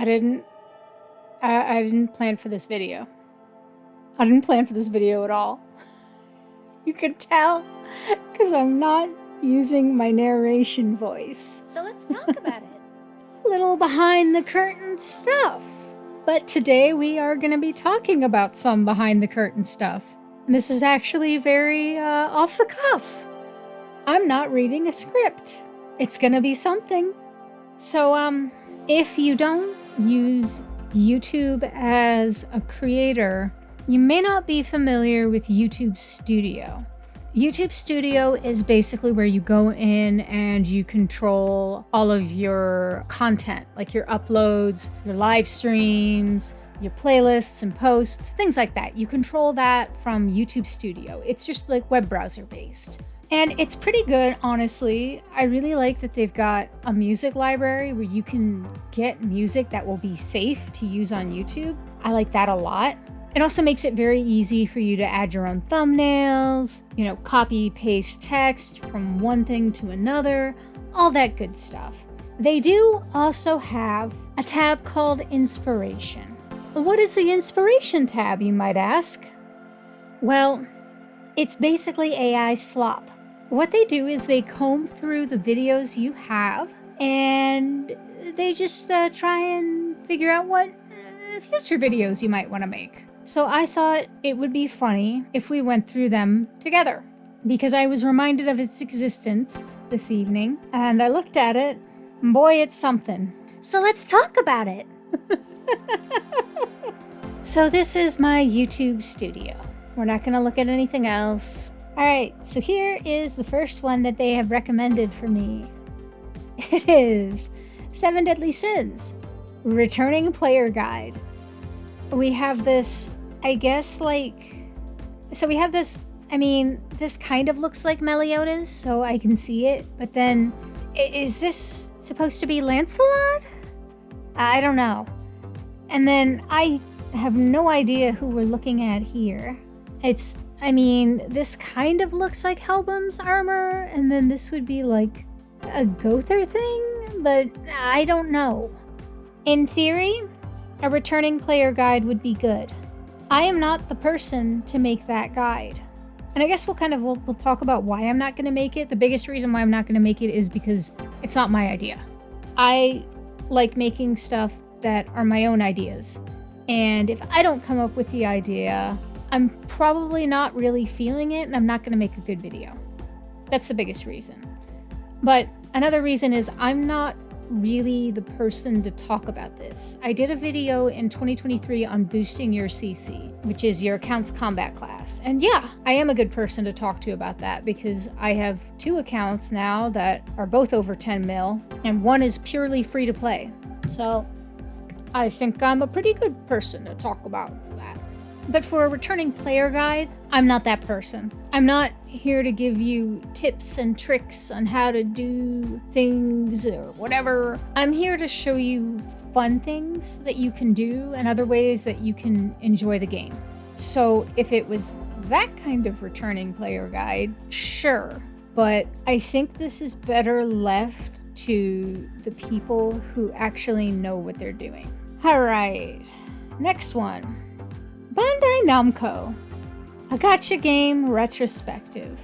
I didn't plan for this video. I didn't plan for this video at all. You could tell because I'm not using my narration voice. So let's talk about it. A little behind the curtain stuff. But today we are going to be talking about some behind the curtain stuff. And this is actually very off the cuff. I'm not reading a script. It's going to be something. So if you don't use YouTube as a creator, you may not be familiar with YouTube Studio. YouTube Studio is basically where you go in and you control all of your content, like your uploads, your live streams, your playlists and posts, things like that. You control that from YouTube Studio. It's just like web browser based. And it's pretty good, honestly. I really like that they've got a music library where you can get music that will be safe to use on YouTube. I like that a lot. It also makes it very easy for you to add your own thumbnails, copy, paste text from one thing to another, all that good stuff. They do also have a tab called Inspiration. What is the Inspiration tab, you might ask? Well, it's basically AI slop. What they do is they comb through the videos you have and they just try and figure out what future videos you might want to make. So I thought it would be funny if we went through them together because I was reminded of its existence this evening and I looked at it. And boy, it's something. So let's talk about it. So this is my YouTube Studio. We're not going to look at anything else. All right, so here is the first one that they have recommended for me. It is 7 Deadly Sins, Returning Player Guide. We have this, this kind of looks like Meliodas, so I can see it, but then, is this supposed to be Lancelot? I don't know. And then I have no idea who we're looking at here. This kind of looks like Helbram's armor, and then this would be like a Gother thing, but I don't know. In theory, a returning player guide would be good. I am not the person to make that guide. And I guess we'll talk about why I'm not going to make it. The biggest reason why I'm not going to make it is because it's not my idea. I like making stuff that are my own ideas. And if I don't come up with the idea, I'm probably not really feeling it and I'm not going to make a good video. That's the biggest reason. But another reason is I'm not really the person to talk about this. I did a video in 2023 on boosting your CC, which is your account's combat class. And yeah, I am a good person to talk to about that because I have 2 accounts now that are both over 10 mil and one is purely free to play. So I think I'm a pretty good person to talk about that. But for a returning player guide, I'm not that person. I'm not here to give you tips and tricks on how to do things or whatever. I'm here to show you fun things that you can do and other ways that you can enjoy the game. So if it was that kind of returning player guide, sure. But I think this is better left to the people who actually know what they're doing. All right, next one. Bandai Namco, a gacha game retrospective.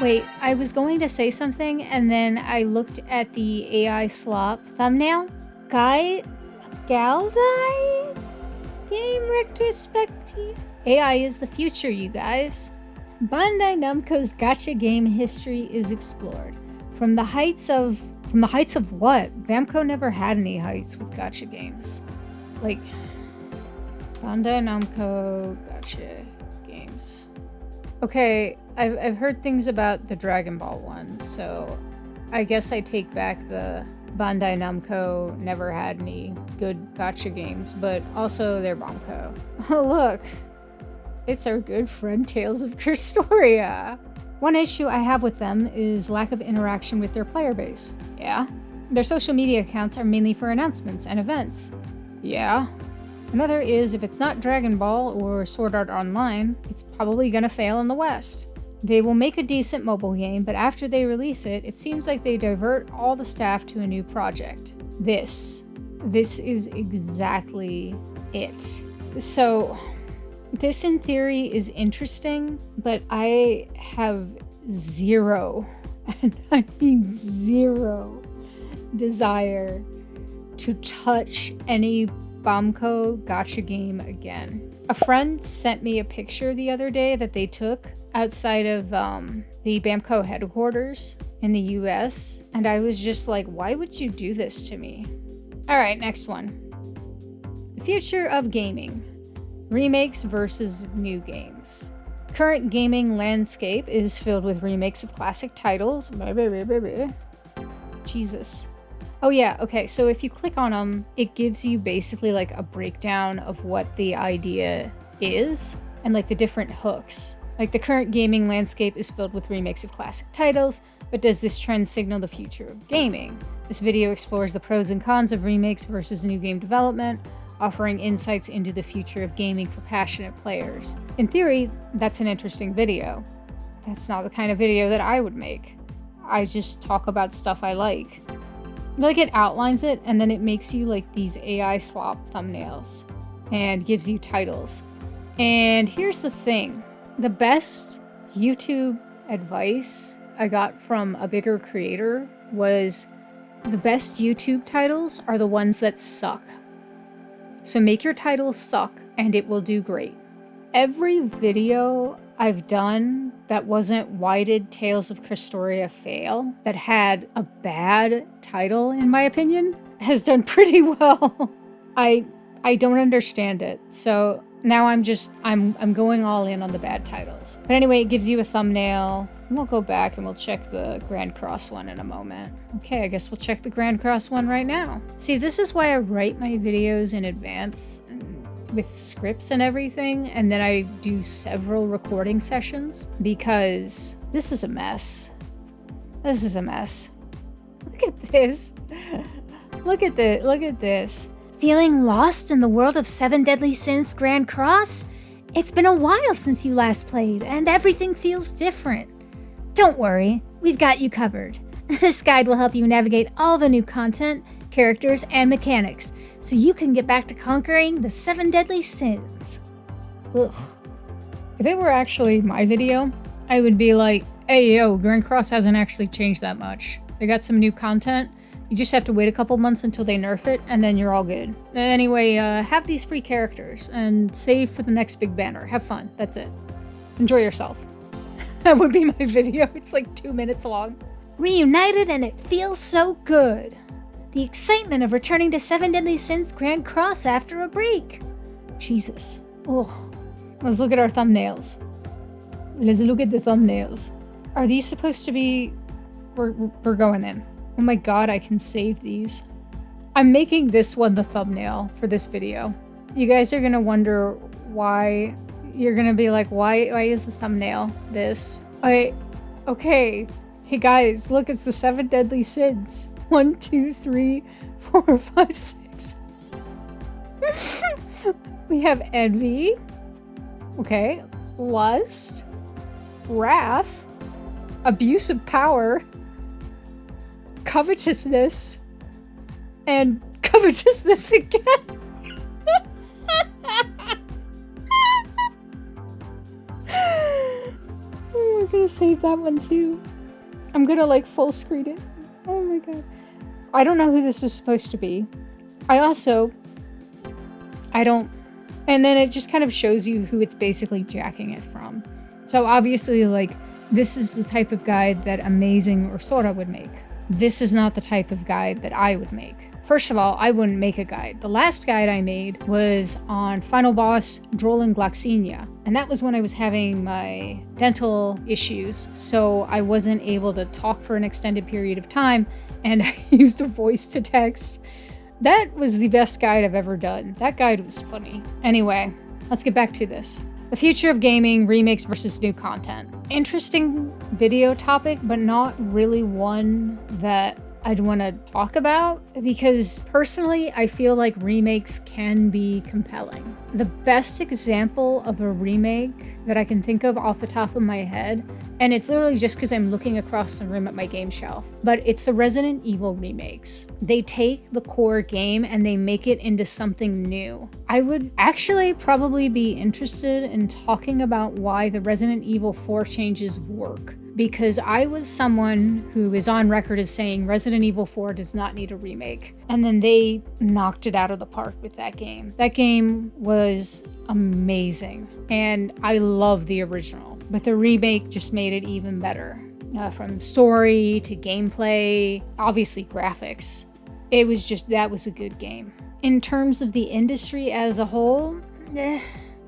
Wait, I was going to say something and then I looked at the AI slop thumbnail. Galdai game retrospective. AI is the future, you guys. Bandai Namco's gacha game history is explored. From the heights of what? Namco never had any heights with gacha games. Like, Bandai Namco gacha games. Okay, I've heard things about the Dragon Ball ones, so I guess I take back the Bandai Namco never had any good gacha games, but also they're Banco. Oh look, it's our good friend Tales of Cristoria. One issue I have with them is lack of interaction with their player base. Yeah. Their social media accounts are mainly for announcements and events. Yeah. Another is if it's not Dragon Ball or Sword Art Online, it's probably gonna fail in the West. They will make a decent mobile game, but after they release it, it seems like they divert all the staff to a new project. This is exactly it. So, this in theory is interesting, but I have zero, and I mean zero, desire to touch any Bamco gacha game again. A friend sent me a picture the other day that they took outside of the Bamco headquarters in the US, and I was just like, why would you do this to me? All right, next one. The future of gaming. Remakes versus new games. Current gaming landscape is filled with remakes of classic titles. Jesus. Oh yeah, okay, so if you click on them, it gives you basically like a breakdown of what the idea is and like the different hooks. Like the current gaming landscape is filled with remakes of classic titles, but does this trend signal the future of gaming? This video explores the pros and cons of remakes versus new game development, offering insights into the future of gaming for passionate players. In theory, that's an interesting video. That's not the kind of video that I would make. I just talk about stuff I like. Like it outlines it, and then it makes you like these AI slop thumbnails and gives you titles. And here's the thing. The best YouTube advice I got from a bigger creator was the best YouTube titles are the ones that suck. So make your title suck and it will do great. Every video I've done that wasn't Why Did Tales of Christoria Fail, that had a bad title in my opinion, has done pretty well. I don't understand it. So now I'm going all in on the bad titles. But anyway, it gives you a thumbnail. And we'll go back and we'll check the Grand Cross one in a moment. Okay, I guess we'll check the Grand Cross one right now. See, this is why I write my videos in advance with scripts and everything, and then I do several recording sessions because this is a mess. This is a mess. Look at this. Look at this. Feeling lost in the world of Seven Deadly Sins Grand Cross? It's been a while since you last played, and everything feels different. Don't worry, we've got you covered. This guide will help you navigate all the new content, characters, and mechanics, so you can get back to conquering the Seven Deadly Sins. Ugh. If it were actually my video, I would be like, hey yo, Grand Cross hasn't actually changed that much. They got some new content. You just have to wait a couple months until they nerf it, and then you're all good. Anyway, have these free characters, and save for the next big banner. Have fun. That's it. Enjoy yourself. That would be my video. It's like 2 minutes long. Reunited and it feels so good. The excitement of returning to Seven Deadly Sins Grand Cross after a break. Jesus. Ugh. Let's look at our thumbnails. Let's look at the thumbnails. Are these supposed to be... We're going in. Oh my god, I can save these. I'm making this one the thumbnail for this video. You guys are gonna wonder why. You're gonna be like, why is the thumbnail this? Okay. Hey guys, look, it's the 7 Deadly Sins. 1, 2, 3, 4, 5, 6. We have envy. Okay. Lust. Wrath. Abuse of power. Covetousness. And covetousness again. We're gonna save that one too. I'm gonna like full screen it. Oh my god. I don't know who this is supposed to be. I don't. And then it just kind of shows you who it's basically jacking it from. So obviously, like, this is the type of guide that Amazing or Sora would make. This is not the type of guide that I would make. First of all, I wouldn't make a guide. The last guide I made was on Final Boss Droll Gloxinia, and that was when I was having my dental issues, so I wasn't able to talk for an extended period of time, and I used a voice to text. That was the best guide I've ever done. That guide was funny. Anyway, let's get back to this. The future of gaming, remakes versus new content. Interesting video topic, but not really one that I'd want to talk about, because personally, I feel like remakes can be compelling. The best example of a remake that I can think of off the top of my head, and it's literally just because I'm looking across the room at my game shelf, but it's the Resident Evil remakes. They take the core game and they make it into something new. I would actually probably be interested in talking about why the Resident Evil 4 changes work, because I was someone who is on record as saying Resident Evil 4 does not need a remake. And then they knocked it out of the park with that game. That game was amazing, and I love the original, but the remake just made it even better. From story to gameplay, obviously graphics. That was a good game. In terms of the industry as a whole,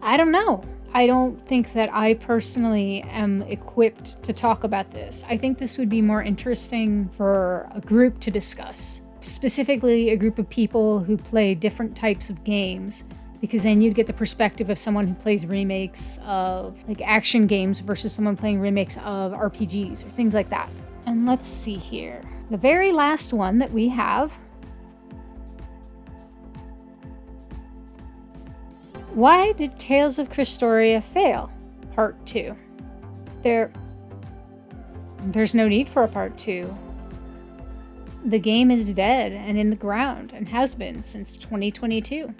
I don't know. I don't think that I personally am equipped to talk about this. I think this would be more interesting for a group to discuss, specifically a group of people who play different types of games, because then you'd get the perspective of someone who plays remakes of like action games versus someone playing remakes of RPGs or things like that. And let's see here. The very last one that we have. Why did Tales of Krystoria fail? Part 2. There's no need for a part 2. The game is dead and in the ground and has been since 2022.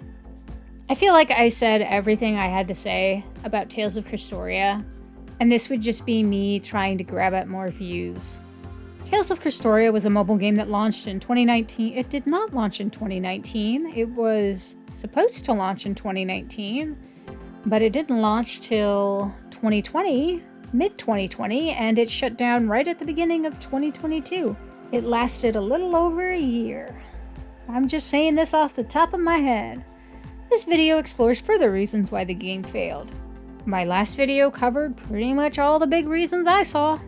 I feel like I said everything I had to say about Tales of Krystoria, and this would just be me trying to grab at more views. Tales of Krystoria was a mobile game that launched in 2019. It did not launch in 2019. It was supposed to launch in 2019, but it didn't launch till 2020, mid-2020, and it shut down right at the beginning of 2022. It lasted a little over a year. I'm just saying this off the top of my head. This video explores further reasons why the game failed. My last video covered pretty much all the big reasons I saw.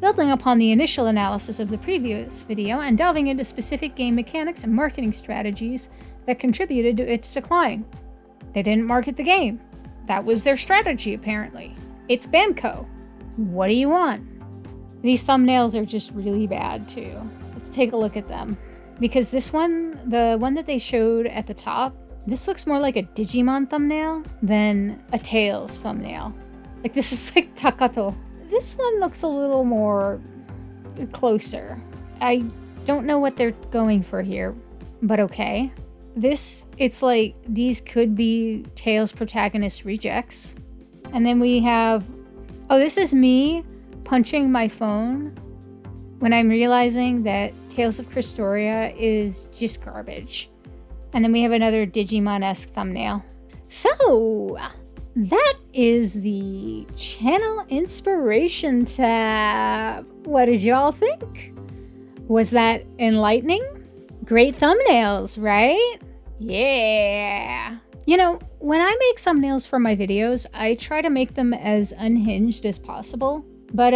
Building upon the initial analysis of the previous video and delving into specific game mechanics and marketing strategies that contributed to its decline. They didn't market the game. That was their strategy, apparently. It's Bamco. What do you want? These thumbnails are just really bad, too. Let's take a look at them. Because this one, the one that they showed at the top, this looks more like a Digimon thumbnail than a Tales thumbnail. Like, this is like Takato. This one looks a little more closer. I don't know what they're going for here, but okay. It's like these could be Tales protagonist rejects. And then we have, oh, this is me punching my phone when I'm realizing that Tales of Krystoria is just garbage. And then we have another Digimon-esque thumbnail. So, that is the channel inspiration tab. What did y'all think? Was that enlightening? Great thumbnails, right? Yeah. You know, when I make thumbnails for my videos, I try to make them as unhinged as possible. But,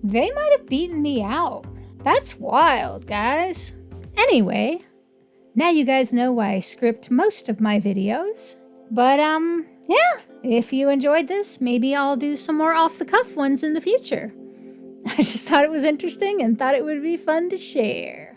they might have beaten me out. That's wild, guys. Anyway, now you guys know why I script most of my videos. But, yeah, if you enjoyed this, maybe I'll do some more off-the-cuff ones in the future. I just thought it was interesting and thought it would be fun to share.